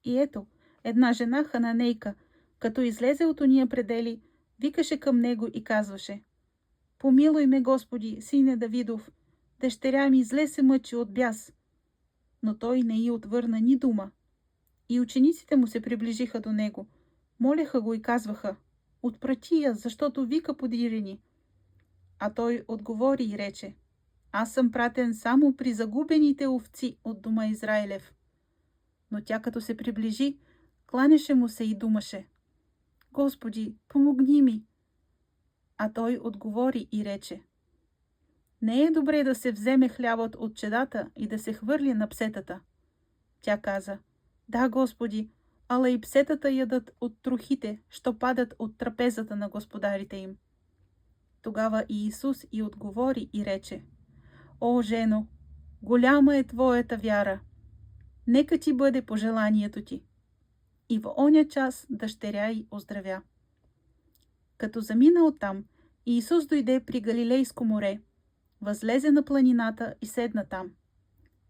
И ето, една жена хананейка, като излезе от ония предели, викаше към него и казваше: Помилуй ме, Господи, сине Давидов, дъщеря ми зле се мъчи от бяс. Но той не й отвърна ни дума. И учениците му се приближиха до него, молеха го и казваха: Отпрати я, защото вика подирени. А той отговори и рече: Аз съм пратен само при загубените овци от дома Израилев. Но тя като се приближи, кланяше му се и думаше: Господи, помогни ми. А той отговори и рече: Не е добре да се вземе хлябът от чедата и да се хвърли на псетата. Тя каза: Да, Господи, ала и псетата ядат от трохите, що падат от трапезата на господарите им. Тогава и Исус и отговори и рече: О, жено, голяма е твоята вяра. Нека ти бъде пожеланието ти. И в оня час дъщеря й оздравя. Като замина оттам, Иисус дойде при Галилейско море, възлезе на планината и седна там.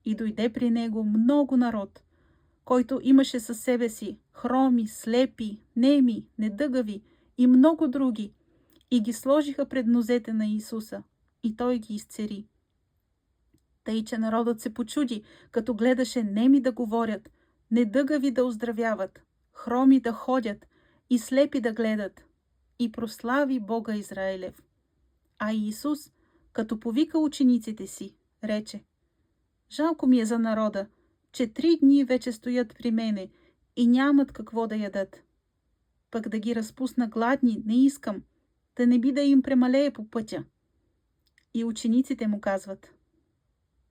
И дойде при него много народ, който имаше със себе си хроми, слепи, неми, недъгави и много други, и ги сложиха пред нозете на Исуса, и той ги изцери. Тъй, че народът се почуди, като гледаше неми да говорят, недъгави да оздравяват, хроми да ходят и слепи да гледат, и прослави Бога Израилев. А Иисус, като повика учениците си, рече: Жалко ми е за народа, че 3 дни вече стоят при мене и нямат какво да ядат. Пък да ги разпусна гладни не искам, да не би да им премалее по пътя. И учениците му казват: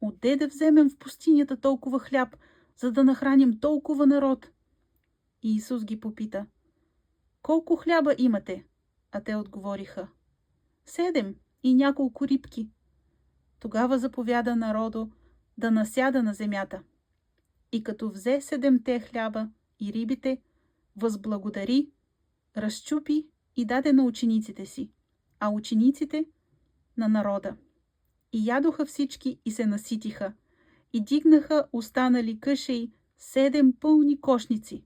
Отде да вземем в пустинята толкова хляб, за да нахраним толкова народ? И Исус ги попита: Колко хляба имате? А те отговориха: 7 и няколко рибки. Тогава заповяда народу да насяда на земята. И като взе 7 хляба и рибите, възблагодари, разчупи и даде на учениците си, а учениците на народа. И ядоха всички и се наситиха, и дигнаха останали къшеи 7 пълни кошници.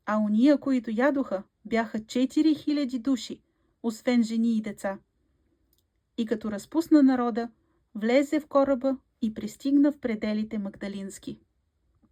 А уния, които ядоха, бяха 4000 души, освен жени и деца. И като разпусна народа, влезе в кораба и пристигна в пределите Магдалински.